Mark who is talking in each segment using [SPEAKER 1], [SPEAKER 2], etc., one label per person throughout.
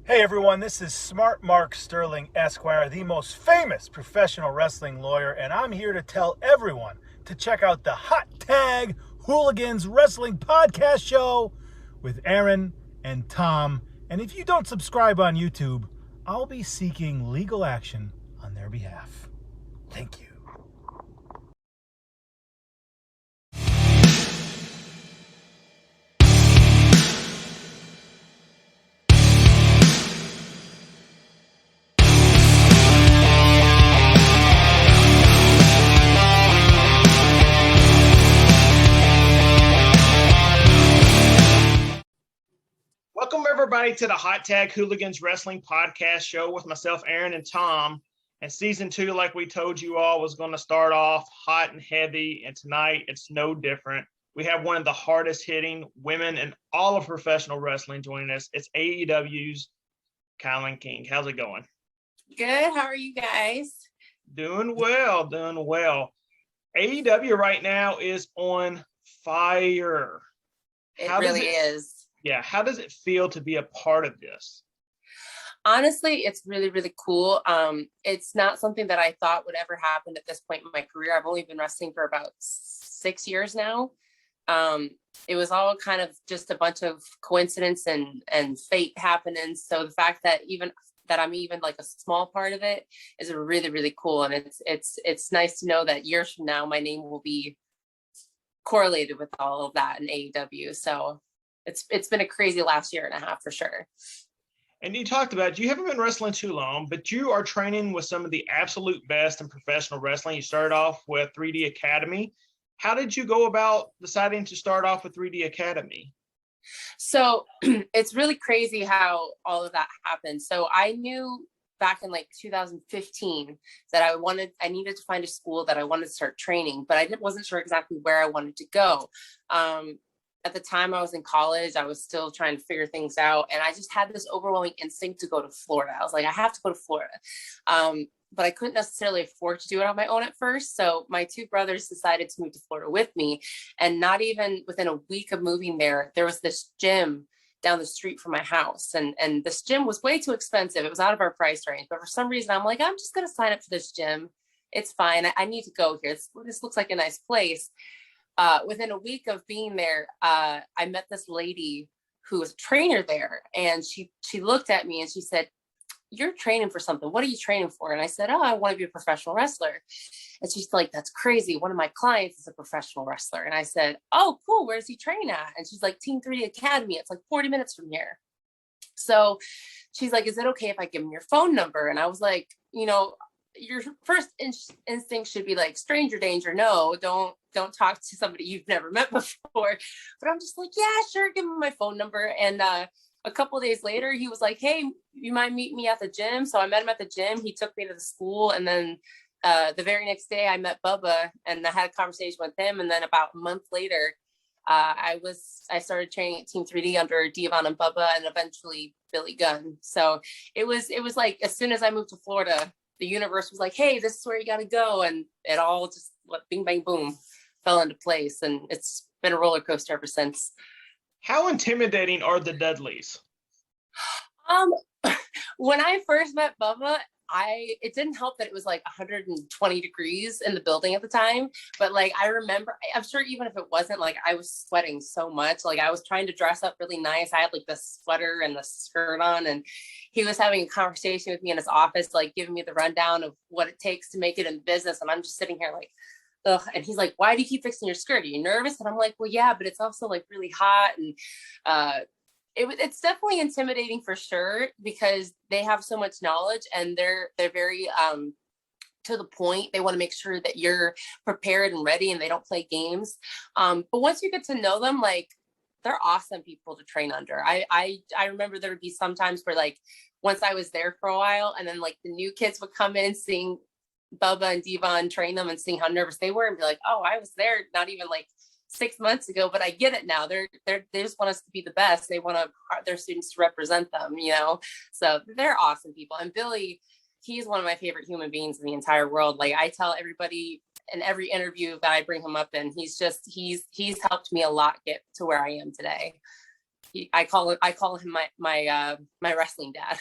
[SPEAKER 1] Hey everyone, this is Smart Mark Sterling Esquire, the most famous professional wrestling lawyer, and I'm here to tell everyone to check out the Hot Tag Hooligans Wrestling Podcast Show with Aaron and Tom. And if you don't subscribe on YouTube, I'll be seeking legal action on their behalf. Thank you.
[SPEAKER 2] Welcome, everybody, to the Hot Tag Hooligans Wrestling Podcast Show with myself, Aaron, and Tom. And season 2, like we told you all, was going to start off hot and heavy. And tonight, it's no different. We have one of the hardest hitting women in all of professional wrestling joining us. It's AEW's KiLynn King. How's it going?
[SPEAKER 3] Good. How are you guys?
[SPEAKER 2] Doing well, doing well. AEW right now is on fire.
[SPEAKER 3] It really is.
[SPEAKER 2] Yeah. How does it feel to be a part of this?
[SPEAKER 3] Honestly, it's really, really cool. It's not something that I thought would ever happen at this point in my career. I've only been wrestling for about 6 years now. It was all kind of just a bunch of coincidence and fate happening. So the fact that I'm even like a small part of it is really, really cool. And it's nice to know that years from now, my name will be correlated with all of that in AEW. So it's been a crazy last year and a half for sure.
[SPEAKER 2] And you talked about, you haven't been wrestling too long, but you are training with some of the absolute best in professional wrestling. You started off with 3D Academy. How did you go about deciding to start off with 3D Academy?
[SPEAKER 3] So it's really crazy how all of that happened. So I knew back in like 2015 that I needed to find a school that I wanted to start training, but I wasn't sure exactly where I wanted to go. At the time I was in college, I was still trying to figure things out. And I just had this overwhelming instinct to go to Florida. I was like, I have to go to Florida. But I couldn't necessarily afford to do it on my own at first. So my two brothers decided to move to Florida with me. And not even within a week of moving there was this gym down the street from my house. And this gym was way too expensive. It was out of our price range. But for some reason, I'm like, I'm just going to sign up for this gym. It's fine. I need to go here. This looks like a nice place. Within a week of being there, I met this lady who was a trainer there, and she looked at me and she said, "You're training for something. What are you training for?" And I said, "Oh, I want to be a professional wrestler." And she's like, "That's crazy. One of my clients is a professional wrestler." And I said, "Oh, cool. Where's he train at?" And she's like, "Team 3D Academy. It's like 40 minutes from here." So she's like, "Is it okay if I give him your phone number?" And I was like, your first instinct should be like stranger danger. No, don't talk to somebody you've never met before. But I'm just like, yeah, sure, give him my phone number. And a couple of days later, he was like, "Hey, you might meet me at the gym." So I met him at the gym. He took me to the school. And then the very next day I met Bubba and I had a conversation with him. And then about a month later, I started training at Team 3D under Devon and Bubba and eventually Billy Gunn. So it was like, as soon as I moved to Florida, the universe was like, "Hey, this is where you got to go." And it all just bing, bang, boom, fell into place. And it's been a roller coaster ever since.
[SPEAKER 2] How intimidating are the Dudleys?
[SPEAKER 3] When I first met Bubba, it didn't help that it was like 120 degrees in the building at the time. But like, I remember, I'm sure even if it wasn't, like, I was sweating so much. Like, I was trying to dress up really nice. I had like the sweater and the skirt on, and he was having a conversation with me in his office, like giving me the rundown of what it takes to make it in business. And I'm just sitting here like, ugh. And he's like, "Why do you keep fixing your skirt? Are you nervous?" And I'm like, "Well, yeah, but it's also like really hot." And it's definitely intimidating for sure, because they have so much knowledge and they're very to the point. They want to make sure that you're prepared and ready, and they don't play games. But once you get to know them, like, they're awesome people to train under. I remember there would be some times where, like, once I was there for a while, and then like the new kids would come in, seeing Bubba and Devon train them and seeing how nervous they were, and be like, "Oh, I was there not even like 6 months ago, but I get it now. They just want us to be the best. They want their students to represent them, So they're awesome people. And Billy, he's one of my favorite human beings in the entire world. Like, I tell everybody in every interview that I bring him up in, he's helped me a lot get to where I am today. I call him my wrestling dad.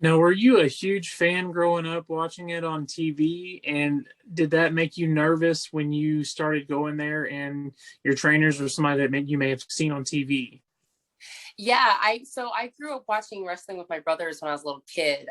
[SPEAKER 4] Now, were you a huge fan growing up watching it on TV? And did that make you nervous when you started going there and your trainers were somebody that you may have seen on TV?
[SPEAKER 3] Yeah, I grew up watching wrestling with my brothers when I was a little kid.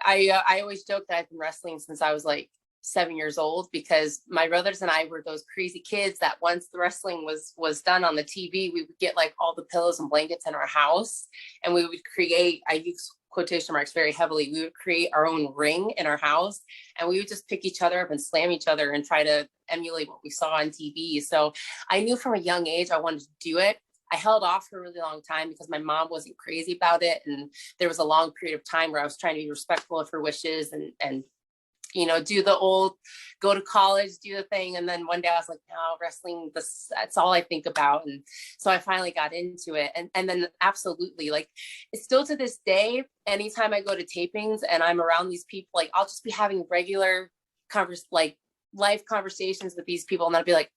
[SPEAKER 3] I always joke that I've been wrestling since I was like 7 years old, because my brothers and I were those crazy kids that once the wrestling was done on the TV, we would get like all the pillows and blankets in our house, and we would create, I use quotation marks very heavily, we would create our own ring in our house, and we would just pick each other up and slam each other and try to emulate what we saw on TV. So I knew from a young age I wanted to do it. I held off for a really long time because my mom wasn't crazy about it, and there was a long period of time where I was trying to be respectful of her wishes and do the old, go to college, do the thing. And then one day I was like, no, wrestling, that's all I think about. And so I finally got into it. And then absolutely, like, it's still to this day, anytime I go to tapings and I'm around these people, like, I'll just be having regular live conversations with these people. And I'll be like,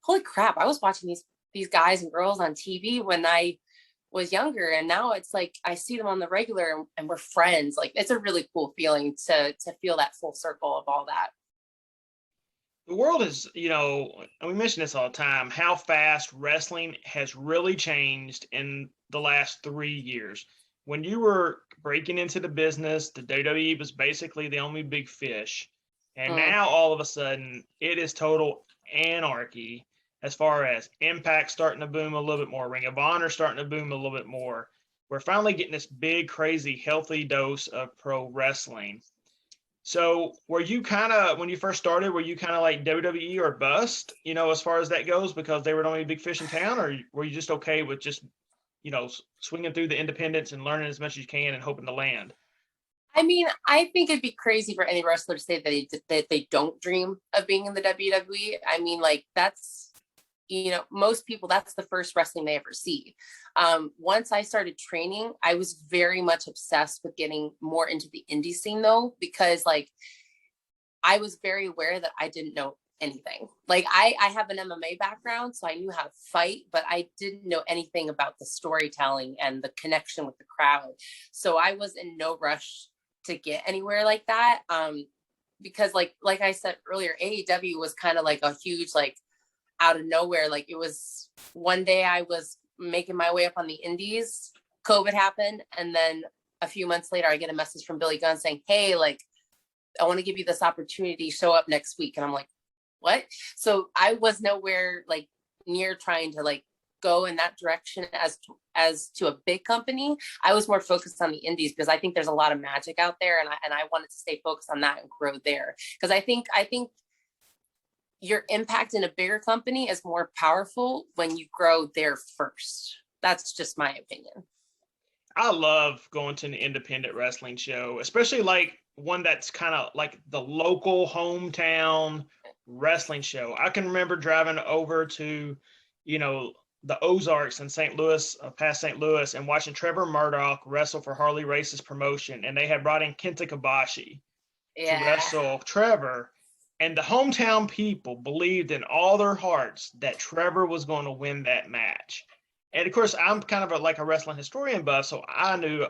[SPEAKER 3] holy crap, I was watching these guys and girls on TV when I was younger, and now it's like I see them on the regular and we're friends. Like, it's a really cool feeling to feel that full circle of all that.
[SPEAKER 2] The world is, and we mention this all the time, how fast wrestling has really changed in the last 3 years. When you were breaking into the business, the WWE was basically the only big fish, and now all of a sudden it is total anarchy. As far as Impact starting to boom a little bit more, Ring of Honor starting to boom a little bit more, we're finally getting this big, crazy, healthy dose of pro wrestling. So were you kind of, when you first started, were you kind of like WWE or bust, as far as that goes, because they were the only big fish in town, or were you just okay with just, swinging through the independents and learning as much as you can and hoping to land?
[SPEAKER 3] I mean, I think it'd be crazy for any wrestler to say that they don't dream of being in the WWE. I mean, like, that's, most people, that's the first wrestling they ever see. Once I started training, I was very much obsessed with getting more into the indie scene, though, because like I was very aware that I didn't know anything. Like, I have an MMA background, so I knew how to fight, but I didn't know anything about the storytelling and the connection with the crowd. So I was in no rush to get anywhere like that. Because like I said earlier, AEW was kind of like a huge, like, out of nowhere. Like, it was one day I was making my way up on the indies, COVID happened, and then a few months later I get a message from Billy Gunn saying, hey, like, I want to give you this opportunity, show up next week. And I'm like, what? So I was nowhere like near trying to like go in that direction as to a big company. I was more focused on the indies because I think there's a lot of magic out there, and I wanted to stay focused on that and grow there, because I think your impact in a bigger company is more powerful when you grow there first. That's just my opinion.
[SPEAKER 2] I love going to an independent wrestling show, especially like one that's kind of like the local hometown wrestling show. I can remember driving over to, the Ozarks in St. Louis, past St. Louis, and watching Trevor Murdoch wrestle for Harley Race's promotion. And they had brought in Kenta Kobashi to wrestle Trevor. And the hometown people believed in all their hearts that Trevor was going to win that match. And of course, I'm kind of like a wrestling historian buff, so I knew,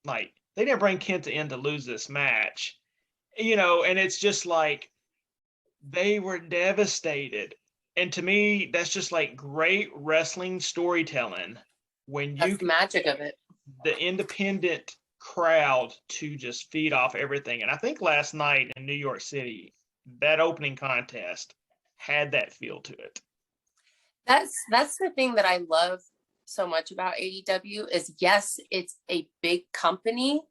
[SPEAKER 2] like, they didn't bring Kenta in to lose this match, and it's just like they were devastated. And to me, that's just like great wrestling storytelling when
[SPEAKER 3] that's the magic of it.
[SPEAKER 2] The independent crowd to just feed off everything. And I think last night in New York City, that opening contest had that feel to it.
[SPEAKER 3] That's the thing that I love so much about AEW is, yes, it's a big company,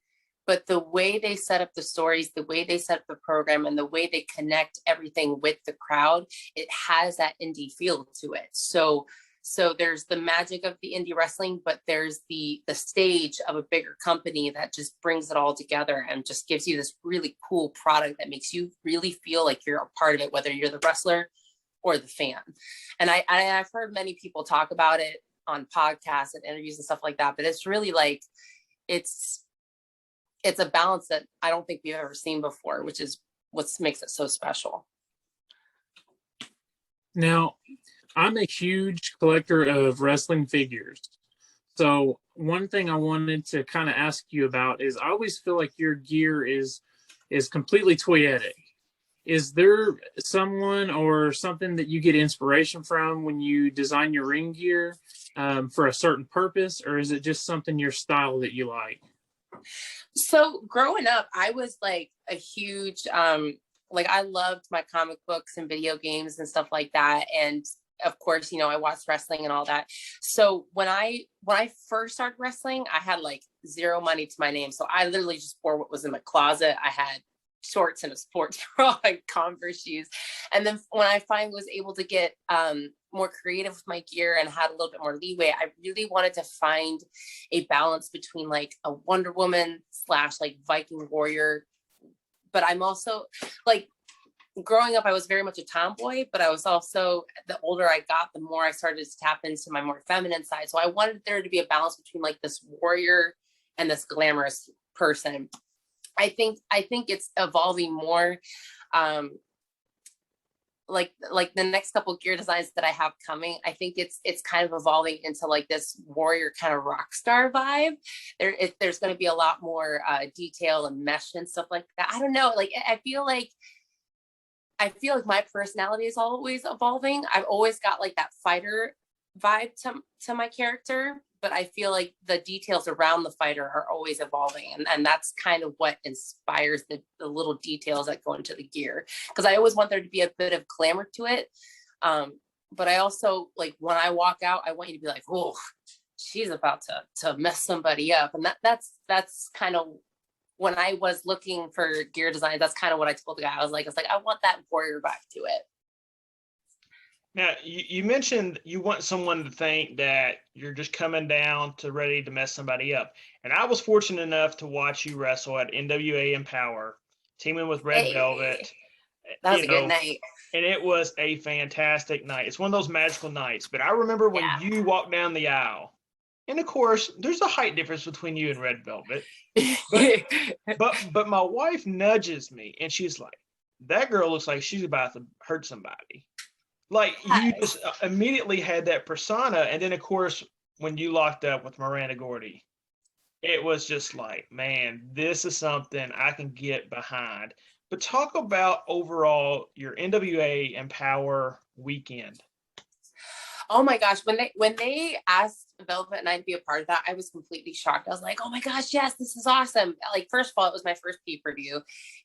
[SPEAKER 3] but the way they set up the stories, the way they set up the program, and the way they connect everything with the crowd, it has that indie feel to it. So there's the magic of the indie wrestling, but there's the stage of a bigger company that just brings it all together and just gives you this really cool product that makes you really feel like you're a part of it, whether you're the wrestler or the fan. And I've heard many people talk about it on podcasts and interviews and stuff like that, but it's really like, it's a balance that I don't think we've ever seen before, which is what makes it so special.
[SPEAKER 4] Now, I'm a huge collector of wrestling figures. So one thing I wanted to kind of ask you about is I always feel like your gear is completely toyetic. Is there someone or something that you get inspiration from when you design your ring gear for a certain purpose, or is it just something your style that you like?
[SPEAKER 3] So growing up, I was like a huge, like I loved my comic books and video games and stuff like that. And of course, I watched wrestling and all that. So when I first started wrestling, I had like zero money to my name. So I literally just wore what was in my closet. I had shorts and a sports bra and Converse shoes. And then when I finally was able to get more creative with my gear and had a little bit more leeway, I really wanted to find a balance between like a Wonder Woman / like Viking warrior. But I'm also like, growing up, I was very much a tomboy, but I was also, the older I got, the more I started to tap into my more feminine side. So I wanted there to be a balance between like this warrior and this glamorous person. I think it's evolving more. Like the next couple of gear designs that I have coming, I think it's kind of evolving into like this warrior kind of rock star vibe. There's going to be a lot more detail and mesh and stuff like that. I don't know. Like I feel like my personality is always evolving. I've always got like that fighter vibe to my character, but I feel like the details around the fighter are always evolving. And that's kind of what inspires the little details that go into the gear. Because I always want there to be a bit of glamour to it. But I also, like, when I walk out, I want you to be like, oh, she's about to mess somebody up. And that's kind of, when I was looking for gear design, that's kind of what I told the guy. I was like, I want that warrior vibe to it.
[SPEAKER 2] Now, you mentioned you want someone to think that you're just coming down to ready to mess somebody up. And I was fortunate enough to watch you wrestle at NWA Empowerr, teaming with Red Velvet.
[SPEAKER 3] That was a good night.
[SPEAKER 2] And it was a fantastic night. It's one of those magical nights. But I remember when you walked down the aisle. And of course, there's a height difference between you and Red Velvet. But my wife nudges me and she's like, that girl looks like she's about to hurt somebody. Like, you just immediately had that persona. And then, of course, when you locked up with Miranda Gordy, it was just like, man, this is something I can get behind. But talk about overall your NWA Empowerr weekend.
[SPEAKER 3] Oh my gosh, when they asked Velvet and I to be a part of that, I was completely shocked. I was like, oh my gosh, yes, this is awesome. Like, first of all, it was my first pay-per-view.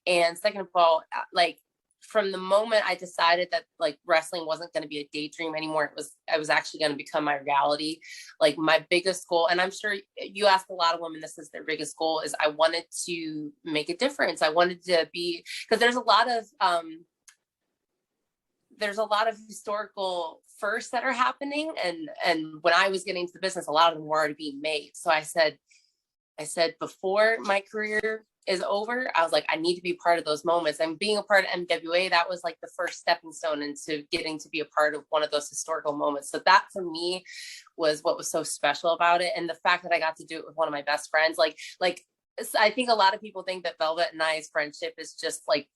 [SPEAKER 3] And second of all, like, from the moment I decided that like wrestling wasn't going to be a daydream anymore, I was actually going to become my reality. Like, my biggest goal, and I'm sure you ask a lot of women, this is their biggest goal, is I wanted to make a difference. I wanted to be, because there's a lot of historical firsts that are happening. And when I was getting into the business, a lot of them were already being made. So I said, before my career is over, I was like, I need to be part of those moments. And being a part of NWA, that was like the first stepping stone into getting to be a part of one of those historical moments. So that for me was what was so special about it. And the fact that I got to do it with one of my best friends, like I think a lot of people think that Velvet and I's friendship is just like,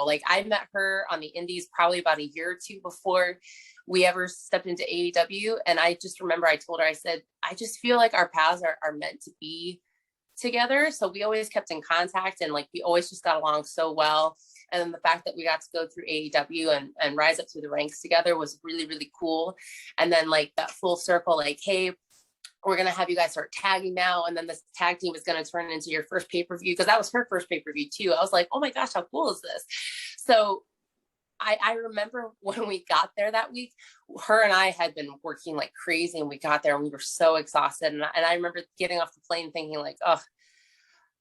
[SPEAKER 3] like I met her on the indies probably about a year or two before we ever stepped into AEW. And I just remember I told her, I said, I just feel like our paths are meant to be together. So we always kept in contact and like we always just got along so well. And then the fact that we got to go through AEW and rise up through the ranks together was really, really cool. And then like that full circle, like, hey, we're going to have you guys start tagging now. And then this tag team is going to turn into your first pay-per-view, because that was her first pay-per-view too. I was like, oh my gosh, how cool is this? So I remember when we got there that week, her and I had been working like crazy, and we got there and we were so exhausted. And I remember getting off the plane thinking like, oh,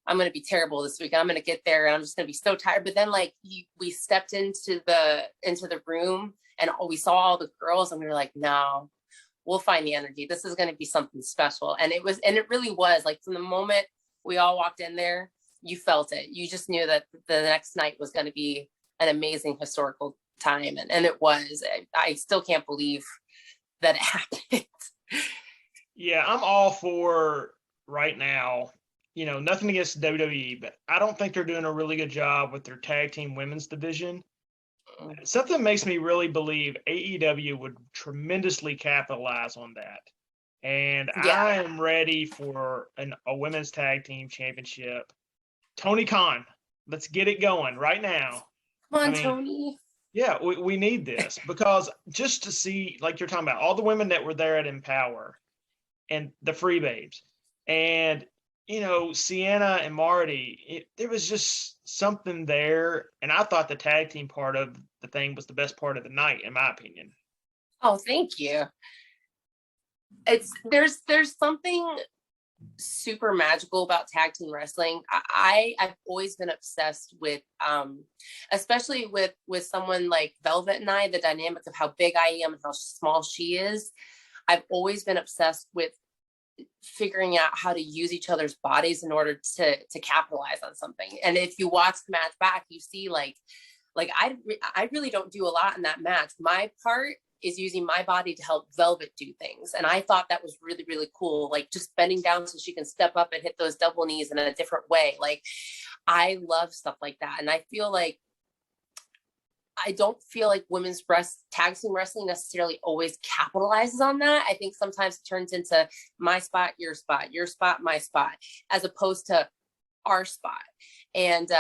[SPEAKER 3] I'm going to be terrible this week. I'm going to get there and I'm just going to be so tired. But then like we stepped into the room and we saw all the girls and we were like, no, we'll find the energy. This is going to be something special. And it really was like, from the moment we all walked in there, you felt it. You just knew that the next night was going to be an amazing historical time. And it was. I still can't believe that it happened.
[SPEAKER 2] Yeah, I'm all for right now, nothing against WWE, but I don't think they're doing a really good job with their tag team women's division. something makes me really believe AEW would tremendously capitalize on that. And
[SPEAKER 3] Yeah.
[SPEAKER 2] I am ready for a women's tag team championship. Tony Khan, let's get it going right now.
[SPEAKER 3] Come on,
[SPEAKER 2] I mean,
[SPEAKER 3] Tony.
[SPEAKER 2] Yeah, we need this because just to see, like you're talking about, all the women that were there at Empowerr and the Free Babes and, Sienna and Marty, there was just something there. And I thought the tag team part of the thing was the best part of the night, in my opinion.
[SPEAKER 3] Oh, thank you. There's something super magical about tag team wrestling. I've always been obsessed with especially with someone like Velvet and I, the dynamic of how big I am and how small she is. I've always been obsessed with figuring out how to use each other's bodies in order to capitalize on something. And if you watch the match back, you see like I really don't do a lot in that match. My part is using my body to help Velvet do things. And I thought that was really, really cool. Like just bending down so she can step up and hit those double knees in a different way. Like I love stuff like that. And I don't feel like women's tag team wrestling necessarily always capitalizes on that. I think sometimes it turns into my spot, your spot, my spot, as opposed to our spot. And,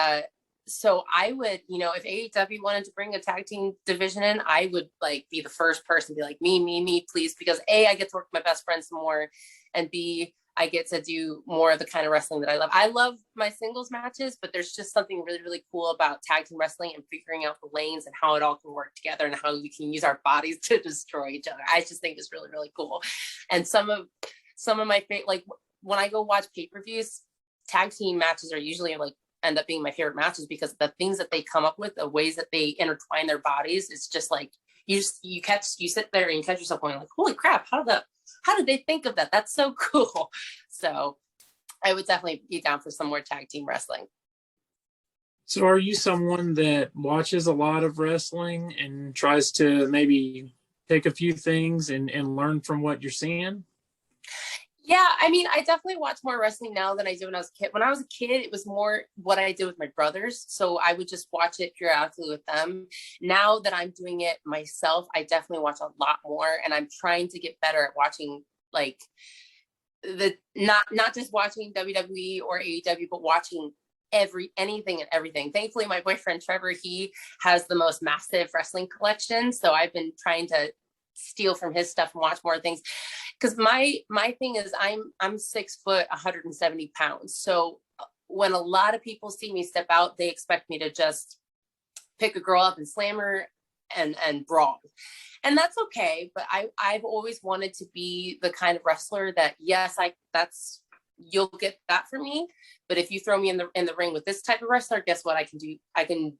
[SPEAKER 3] so I would, if AEW wanted to bring a tag team division in, I would be the first person to be like, me, please. Because A, I get to work with my best friends more. And B, I get to do more of the kind of wrestling that I love. I love my singles matches, but there's just something really, really cool about tag team wrestling and figuring out the lanes and how it all can work together and how we can use our bodies to destroy each other. I just think it's really, really cool. And some of my favorite, when I go watch pay-per-views, tag team matches are usually end up being my favorite matches because the things that they come up with, the ways that they intertwine their bodies, it's just you sit there and you catch yourself going holy crap, how did they think of that? That's so cool. So I would definitely be down for some more tag team wrestling.
[SPEAKER 4] So are you someone that watches a lot of wrestling and tries to maybe take a few things and learn from what you're seeing?
[SPEAKER 3] Yeah, I mean, I definitely watch more wrestling now than I did when I was a kid. When I was a kid, it was more what I did with my brothers. So I would just watch it periodically with them. Now that I'm doing it myself, I definitely watch a lot more. And I'm trying to get better at watching not just watching WWE or AEW, but watching anything and everything. Thankfully, my boyfriend Trevor, he has the most massive wrestling collection. So I've been trying to steal from his stuff and watch more things. Because my thing is I'm 6 foot, 170 pounds. So when a lot of people see me step out, they expect me to just pick a girl up and slam her and brawl. And that's okay. But I've always wanted to be the kind of wrestler that, yes, you'll get that from me. But if you throw me in the ring with this type of wrestler, guess what I can do? I can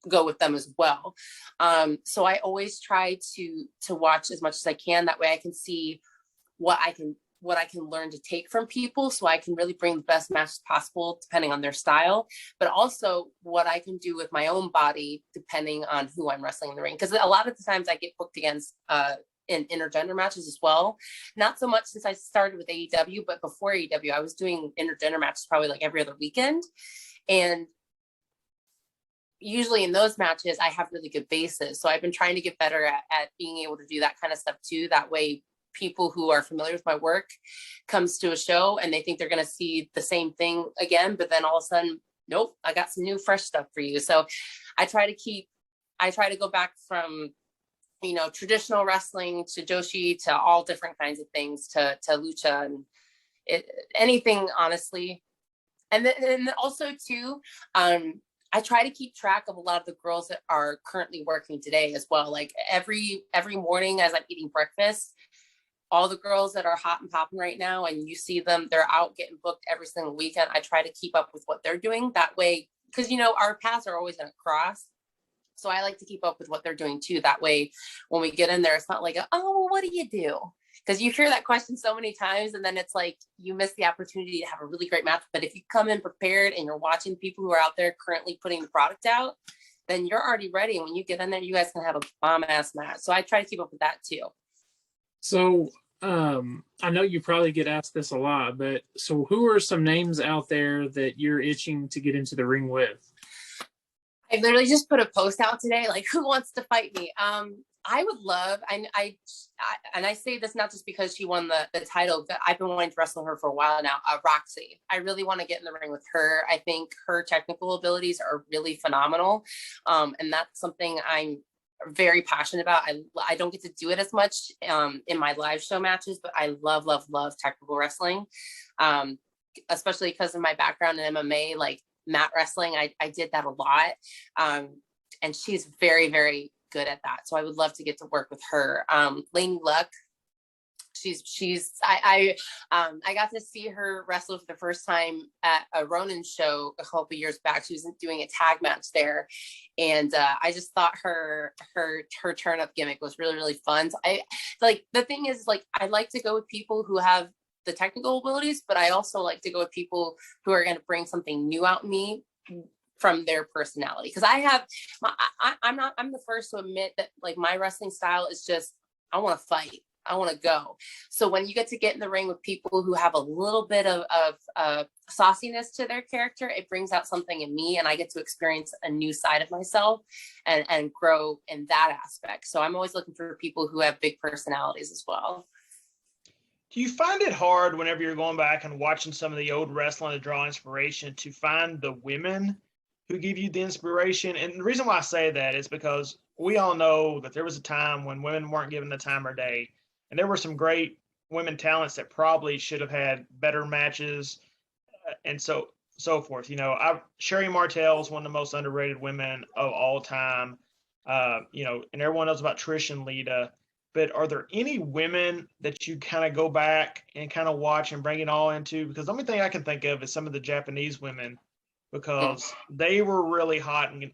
[SPEAKER 3] go with them as well. So I always try to watch as much as I can. That way I can see what I can learn to take from people, so I can really bring the best matches possible depending on their style, but also what I can do with my own body depending on who I'm wrestling in the ring. Because a lot of the times I get booked against in intergender matches as well. Not so much since I started with AEW, but before AEW, I was doing intergender matches probably every other weekend. And usually in those matches, I have really good bases. So I've been trying to get better at being able to do that kind of stuff too. That way people who are familiar with my work comes to a show and they think they're going to see the same thing again, but then all of a sudden, nope, I got some new fresh stuff for you. So I try to go back from, traditional wrestling to Joshi to all different kinds of things to lucha and anything, honestly. And then also too, I try to keep track of a lot of the girls that are currently working today as well. Every morning as I'm eating breakfast, all the girls that are hot and popping right now, and you see them, they're out getting booked every single weekend. I try to keep up with what they're doing that way, because, our paths are always going to cross. So I like to keep up with what they're doing too. That way, when we get in there, it's not oh, well, what do you do? Because you hear that question so many times, and then it's you miss the opportunity to have a really great match. But if you come in prepared and you're watching people who are out there currently putting the product out, then you're already ready. And when you get in there, you guys can have a bomb-ass match. So I try to keep up with that too.
[SPEAKER 4] So I know you probably get asked this a lot, but so who are some names out there that you're itching to get into the ring with?
[SPEAKER 3] I literally just put a post out today, like, who wants to fight me? I would love, and I say this not just because she won the title, but I've been wanting to wrestle her for a while now. Roxy, I really want to get in the ring with her. I think her technical abilities are really phenomenal, and that's something I'm very passionate about. I don't get to do it as much in my live show matches, but I love technical wrestling, especially because of my background in MMA, like mat wrestling. I did that a lot, and she's very, very good at that. So I would love to get to work with her. Lady Luck, I got to see her wrestle for the first time at a Ronin show a couple years back. She was doing a tag match there, and I just thought her turn up gimmick was really, really fun. So I like, the thing is, like, I like to go with people who have the technical abilities, but I also like to go with people who are going to bring something new out in me from their personality. Because I'm the first to admit that, like, my wrestling style is just, I want to fight. I want to go. So when you get to get in the ring with people who have a little bit of sauciness to their character, it brings out something in me, and I get to experience a new side of myself and grow in that aspect. So I'm always looking for people who have big personalities as well.
[SPEAKER 2] Do you find it hard whenever you're going back and watching some of the old wrestling to draw inspiration to find the women who give you the inspiration? And the reason why I say that is because we all know that there was a time when women weren't given the time of day, and there were some great women talents that probably should have had better matches, and so forth. You know, Sherry Martel is one of the most underrated women of all time. You know, and everyone knows about Trish and Lita. But are there any women that you kind of go back and kind of watch and bring it all into? Because the only thing I can think of is some of the Japanese women, because they were really hot in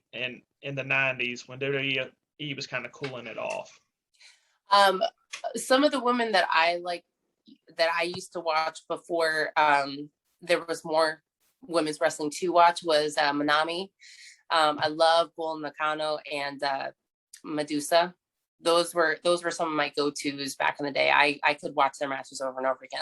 [SPEAKER 2] the 90s when WWE was kind of cooling it off.
[SPEAKER 3] Some of the women that I like, that I used to watch before there was more women's wrestling to watch, was Manami. I love Bull Nakano and Medusa. Those were some of my go-tos back in the day. I could watch their matches over and over again.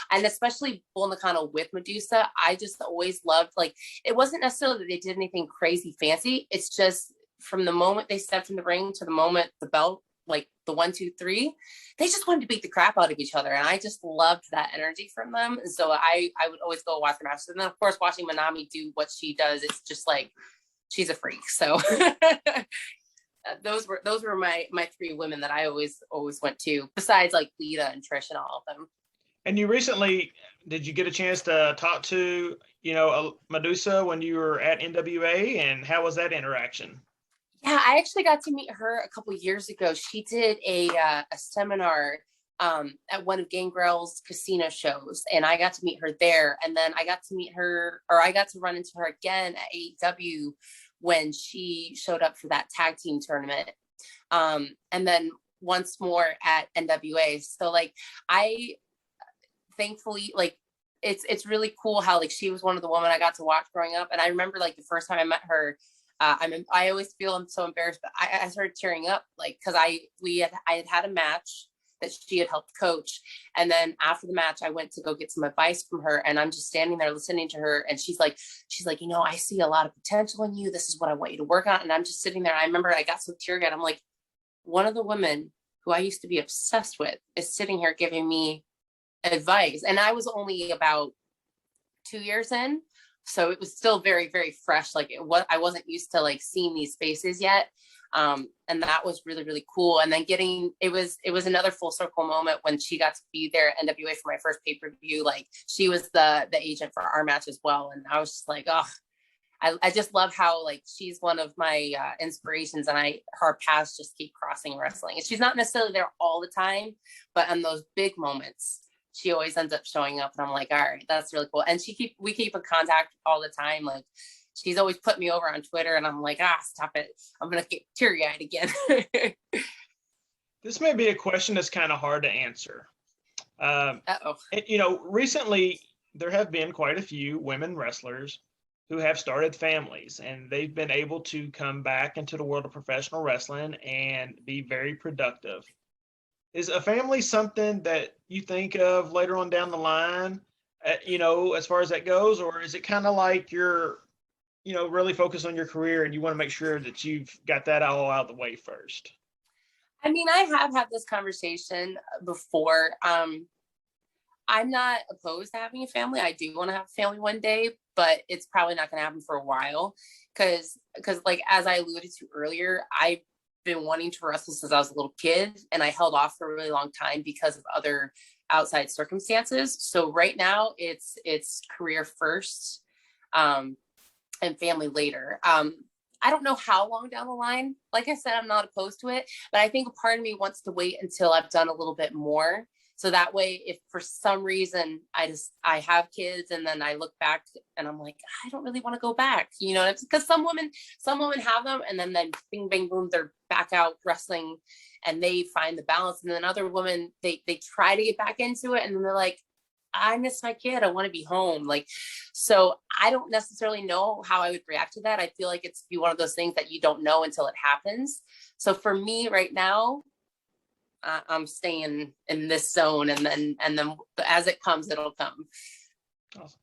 [SPEAKER 3] And especially Bull Nakano with Medusa, I just always loved, like, it wasn't necessarily that they did anything crazy fancy. It's just from the moment they stepped in the ring to the moment the belt, like the 1, 2, 3, they just wanted to beat the crap out of each other. And I just loved that energy from them. And so I would always go watch their matches. And then, of course, watching Manami do what she does, it's just like, she's a freak. So those were my 3 women that I always went to, besides like Lita and Trish and all of them.
[SPEAKER 2] And you recently, did you get a chance to talk to, Medusa when you were at NWA, and how was that interaction?
[SPEAKER 3] Yeah, I actually got to meet her a couple of years ago. She did a seminar at one of Gangrel's casino shows, and I got to meet her there. And then I got to run into her again at AEW when she showed up for that tag team tournament. And then once more at NWA. So like, I thankfully, like, it's really cool how, like, she was one of the women I got to watch growing up. And I remember, like, the first time I met her, I always feel I'm so embarrassed, but I started tearing up, like, because I had a match that she had helped coach, and then after the match I went to go get some advice from her, and I'm just standing there listening to her, and she's like, I see a lot of potential in you. This is what I want you to work on. And I'm just sitting there. I remember I got so teary-eyed. I'm like, one of the women who I used to be obsessed with is sitting here giving me advice, and I was only about 2 years in. So it was still very, very fresh. Like, I wasn't used to, like, seeing these faces yet. And that was really, really cool. And then it was another full circle moment when she got to be there at NWA for my first pay-per-view. Like, she was the agent for our match as well. And I was just like, oh, I just love how, like, she's one of my inspirations, and her paths just keep crossing wrestling. And she's not necessarily there all the time, but on those big moments, she always ends up showing up, and I'm like, all right, that's really cool. And we keep in contact all the time. Like, she's always put me over on Twitter, and I'm like, stop it. I'm going to get teary-eyed again.
[SPEAKER 2] This may be a question that's kind of hard to answer. Recently there have been quite a few women wrestlers who have started families, and they've been able to come back into the world of professional wrestling and be very productive. Is a family something that you think of later on down the line, as far as that goes? Or is it kind of like you're really focus on your career and you want to make sure that you've got that all out of the way first?
[SPEAKER 3] I mean, I have had this conversation before. I'm not opposed to having a family. I do want to have a family one day, but it's probably not going to happen for a while because like, as I alluded to earlier, I've been wanting to wrestle since I was a little kid, and I held off for a really long time because of other outside circumstances. So right now it's career first, and family later. I don't know how long down the line. Like I said, I'm not opposed to it, but I think a part of me wants to wait until I've done a little bit more. So that way, if for some reason I have kids and then I look back and I'm like, I don't really want to go back, because some women have them and then bing, bang, boom, they're back out wrestling and they find the balance. And then other women, they try to get back into it and then they're like, I miss my kid. I want to be home. Like, so I don't necessarily know how I would react to that. I feel like it's be one of those things that you don't know until it happens. So for me right now, I'm staying in this zone, and then as it comes, it'll come.
[SPEAKER 2] Awesome.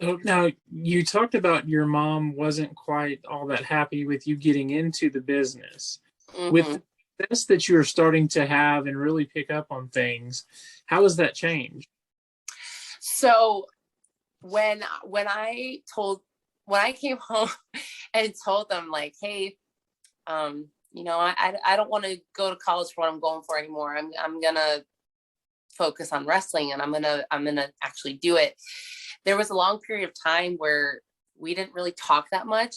[SPEAKER 4] So now you talked about your mom wasn't quite all that happy with you getting into the business.
[SPEAKER 3] Mm-hmm.
[SPEAKER 4] With the success that you're starting to have and really pick up on things, how has that changed?
[SPEAKER 3] So when I came home and told them like, hey, I don't want to go to college for what I'm going for anymore. I'm gonna focus on wrestling and I'm gonna actually do it. There was a long period of time where we didn't really talk that much.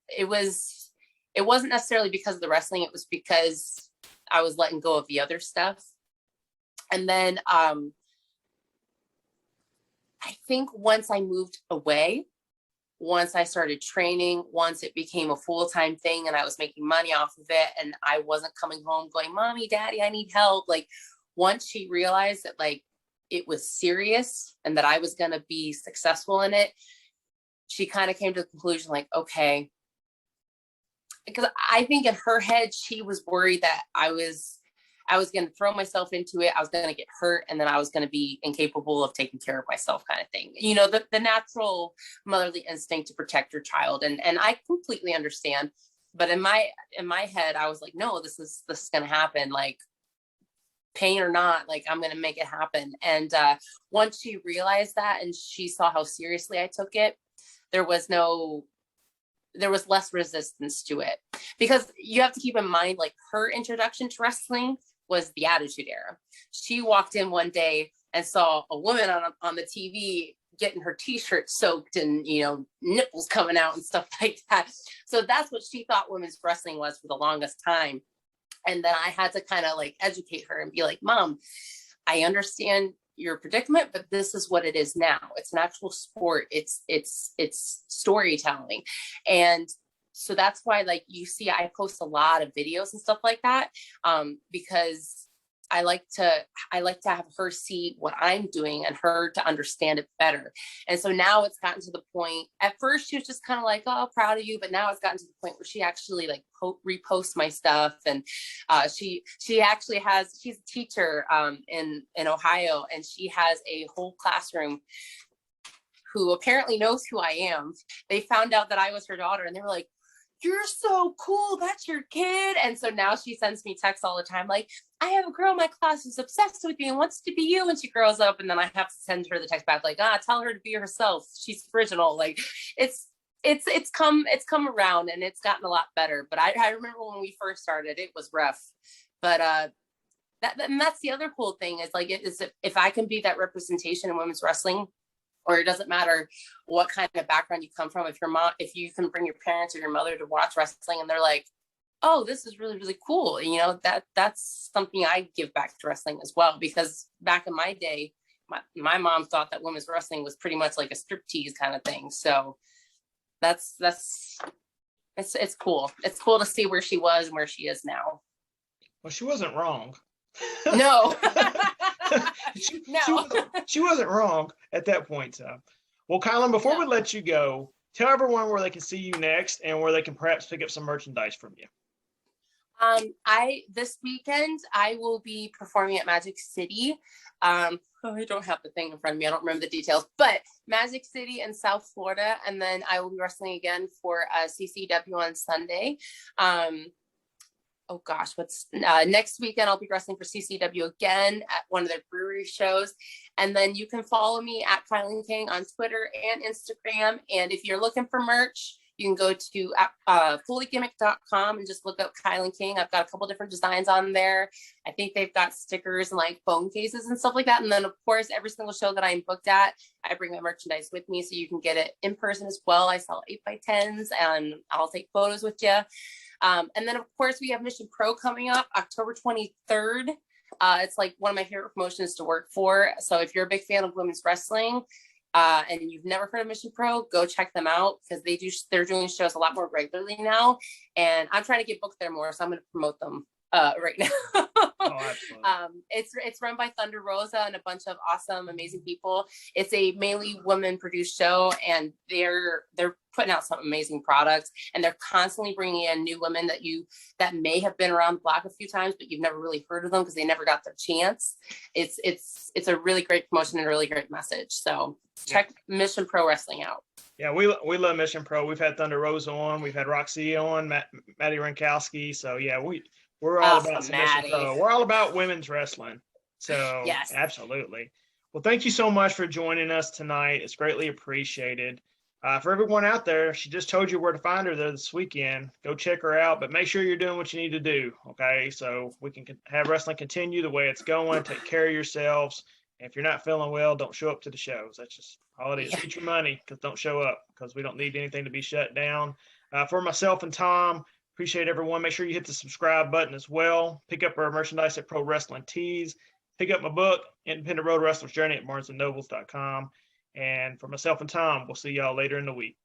[SPEAKER 3] It wasn't necessarily because of the wrestling. It was because I was letting go of the other stuff. And then I think once I moved away, once I started training, once it became a full-time thing and I was making money off of it and I wasn't coming home going, Mommy, Daddy, I need help. Like once she realized that like it was serious and that I was going to be successful in it, she kind of came to the conclusion like, okay, because I think in her head, she was worried that I was going to throw myself into it. I was going to get hurt and then I was going to be incapable of taking care of myself kind of thing. The natural motherly instinct to protect your child. And I completely understand. But in my head, I was like, no, this is going to happen. Like pain or not, like I'm going to make it happen. And once she realized that and she saw how seriously I took it, there was less resistance to it, because you have to keep in mind, like her introduction to wrestling was the Attitude Era. She walked in one day and saw a woman on the TV getting her t-shirt soaked and, nipples coming out and stuff like that. So that's what she thought women's wrestling was for the longest time. And then I had to kind of like educate her and be like, Mom, I understand your predicament, but this is what it is now. It's an actual sport. It's storytelling. And so that's why, like, you see, I post a lot of videos and stuff like that, because I like to have her see what I'm doing and her to understand it better. And so now it's gotten to the point, at first she was just kind of like, oh, proud of you. But now it's gotten to the point where she actually like reposts my stuff. And she actually she's a teacher in Ohio, and she has a whole classroom who apparently knows who I am. They found out that I was her daughter and they were like, you're so cool. That's your kid. And so now she sends me texts all the time. Like, I have a girl in my class who's obsessed with you and wants to be you when she grows up. And then I have to send her the text back, like, tell her to be herself. She's original. Like it's come around and it's gotten a lot better. But I remember when we first started, it was rough, but, that's the other cool thing is like, if I can be that representation in women's wrestling, or it doesn't matter what kind of background you come from. If you can bring your parents or your mother to watch wrestling and they're like, oh, this is really, really cool. That's something I give back to wrestling as well, because back in my day, my mom thought that women's wrestling was pretty much like a striptease kind of thing. So it's cool. It's cool to see where she was and where she is now.
[SPEAKER 2] Well, she wasn't wrong.
[SPEAKER 3] No.
[SPEAKER 2] She wasn't wrong at that point. Well, KiLynn, before we let you go, tell everyone where they can see you next and where they can perhaps pick up some merchandise from you.
[SPEAKER 3] This weekend I will be performing at Magic City. I don't have the thing in front of me. I don't remember the details, but Magic City in South Florida. And then I will be wrestling again for CCW on Sunday. Oh gosh, what's next weekend? I'll be wrestling for CCW again at one of their brewery shows. And then you can follow me at KiLynn King on Twitter and Instagram. And if you're looking for merch, you can go to fullygimmick.com and just look up KiLynn King. I've got a couple different designs on there. I think they've got stickers and like phone cases and stuff like that. And then of course, every single show that I'm booked at, I bring my merchandise with me so you can get it in person as well. I sell 8x10s and I'll take photos with you. And then of course we have Mission Pro coming up October 23rd. It's like one of my favorite promotions to work for. So if you're a big fan of women's wrestling, and you've never heard of Mission Pro, go check them out because they're doing shows a lot more regularly now. And I'm trying to get booked there more. So I'm going to promote them right now. It's run by Thunder Rosa and a bunch of awesome, amazing people. It's a mainly women produced show, and they're putting out some amazing products, and they're constantly bringing in new women that may have been around the block a few times, but you've never really heard of them because they never got their chance. It's a really great promotion and a really great message. So check Mission Pro Wrestling out.
[SPEAKER 2] Yeah, we love Mission Pro. We've had Thunder Rosa on, we've had Roxy on, Maddie Rankowski. So yeah, we're all about Mission Pro. We're all about women's wrestling. So yes, absolutely. Well, thank you so much for joining us tonight. It's greatly appreciated. For everyone out there, she just told you where to find her there this weekend. Go check her out, but make sure you're doing what you need to do, okay? So we can have wrestling continue the way it's going. Take care of yourselves. And if you're not feeling well, don't show up to the shows. That's just all it is. Get your money, because don't show up, because we don't need anything to be shut down. For myself and Tom, appreciate everyone. Make sure you hit the subscribe button as well. Pick up our merchandise at Pro Wrestling Tees. Pick up my book, Independent Road Wrestler's Journey, at barnesandnobles.com. And for myself and Tom, we'll see y'all later in the week.